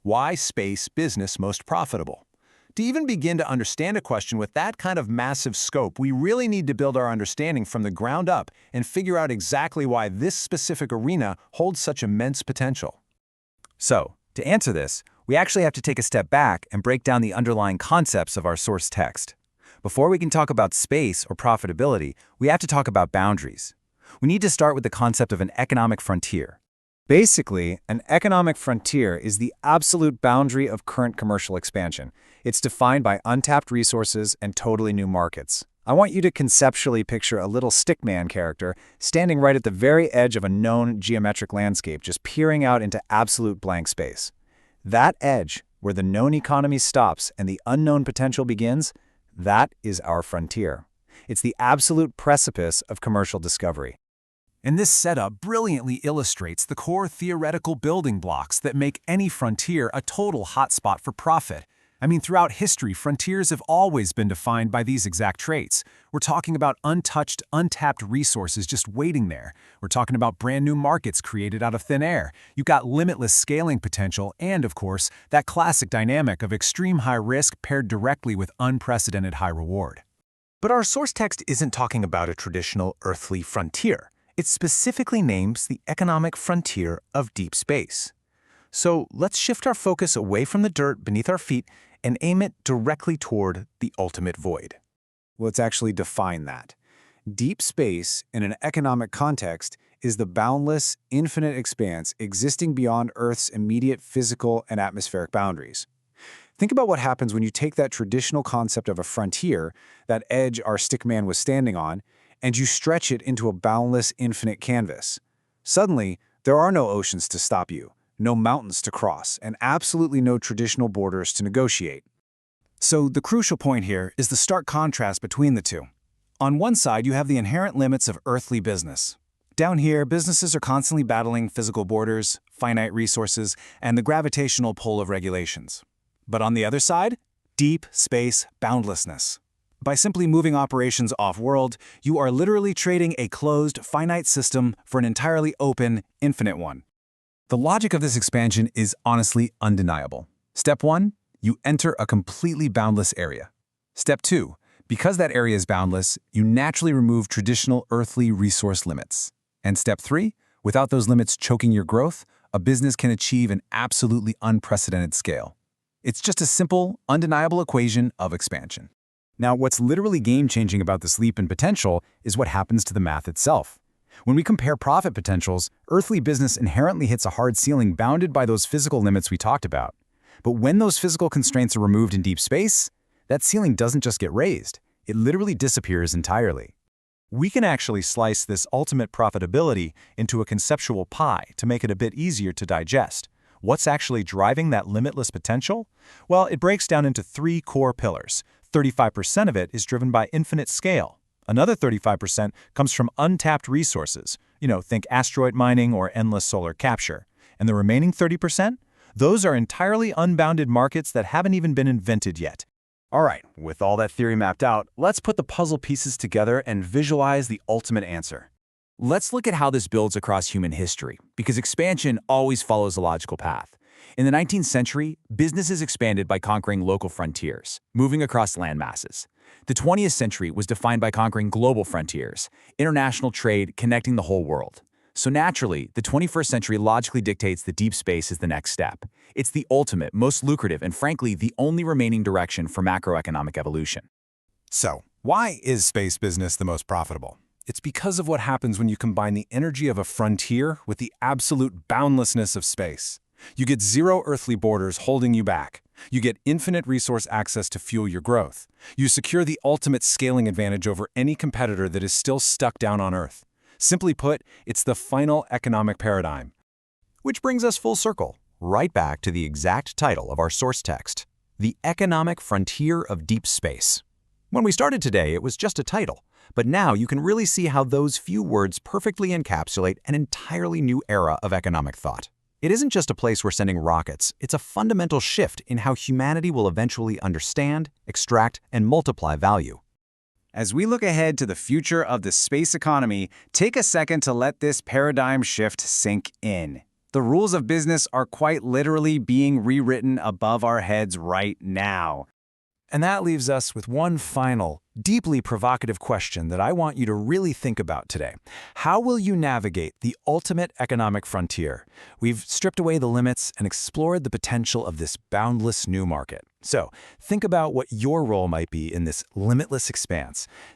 Why space business most profitable? To even begin to understand a question with that kind of massive scope, we really need to build our understanding from the ground up and figure out exactly why this specific arena holds such immense potential. So, to answer this, we actually have to take a step back and break down the underlying concepts of our source text. Before we can talk about space or profitability, we have to talk about boundaries. We need to start with the concept of an economic frontier. Basically, an economic frontier is the absolute boundary of current commercial expansion. It's defined by untapped resources and totally new markets. I want you to conceptually picture a little stickman character standing right at the very edge of a known geometric landscape, just peering out into absolute blank space. That edge, where the known economy stops and the unknown potential begins, that is our frontier. It's the absolute precipice of commercial discovery. And this setup brilliantly illustrates the core theoretical building blocks that make any frontier a total hotspot for profit. I mean, throughout history, frontiers have always been defined by these exact traits. We're talking about untouched, untapped resources just waiting there. We're talking about brand new markets created out of thin air. You've got limitless scaling potential and, of course, that classic dynamic of extreme high risk paired directly with unprecedented high reward. But our source text isn't talking about a traditional earthly frontier. It specifically names the economic frontier of deep space. So let's shift our focus away from the dirt beneath our feet and aim it directly toward the ultimate void. Let's actually define that. Deep space, in an economic context, is the boundless, infinite expanse existing beyond Earth's immediate physical and atmospheric boundaries. Think about what happens when you take that traditional concept of a frontier, that edge our stickman was standing on, and you stretch it into a boundless, infinite canvas. Suddenly, there are no oceans to stop you, no mountains to cross, and absolutely no traditional borders to negotiate. So the crucial point here is the stark contrast between the two. On one side, you have the inherent limits of earthly business. Down here, businesses are constantly battling physical borders, finite resources, and the gravitational pull of regulations. But on the other side, deep space boundlessness. By simply moving operations off-world, you are literally trading a closed, finite system for an entirely open, infinite one. The logic of this expansion is honestly undeniable. Step 1, you enter a completely boundless area. Step 2, because that area is boundless, you naturally remove traditional earthly resource limits. And step 3, without those limits choking your growth, a business can achieve an absolutely unprecedented scale. It's just a simple, undeniable equation of expansion. Now, what's literally game-changing about this leap in potential is what happens to the math itself. When we compare profit potentials, earthly business inherently hits a hard ceiling bounded by those physical limits we talked about. But when those physical constraints are removed in deep space, that ceiling doesn't just get raised, it literally disappears entirely. We can actually slice this ultimate profitability into a conceptual pie to make it a bit easier to digest. What's actually driving that limitless potential? Well, it breaks down into 3 core pillars. 35% of it is driven by infinite scale. Another 35% comes from untapped resources. Think asteroid mining or endless solar capture. And the remaining 30%? Those are entirely unbounded markets that haven't even been invented yet. All right, with all that theory mapped out, let's put the puzzle pieces together and visualize the ultimate answer. Let's look at how this builds across human history, because expansion always follows a logical path. In the 19th century, businesses expanded by conquering local frontiers, moving across land masses. The 20th century was defined by conquering global frontiers, international trade connecting the whole world. So naturally, the 21st century logically dictates that deep space is the next step. It's the ultimate, most lucrative, and frankly, the only remaining direction for macroeconomic evolution. So, why is space business the most profitable? It's because of what happens when you combine the energy of a frontier with the absolute boundlessness of space. You get zero earthly borders holding you back. You get infinite resource access to fuel your growth. You secure the ultimate scaling advantage over any competitor that is still stuck down on Earth. Simply put, it's the final economic paradigm. Which brings us full circle, right back to the exact title of our source text, The Economic Frontier of Deep Space. When we started today, it was just a title, but now you can really see how those few words perfectly encapsulate an entirely new era of economic thought. It isn't just a place we're sending rockets, it's a fundamental shift in how humanity will eventually understand, extract, and multiply value. As we look ahead to the future of the space economy, take a second to let this paradigm shift sink in. The rules of business are quite literally being rewritten above our heads right now. And that leaves us with one final, deeply provocative question that I want you to really think about today. How will you navigate the ultimate economic frontier? We've stripped away the limits and explored the potential of this boundless new market. So, think about what your role might be in this limitless expanse.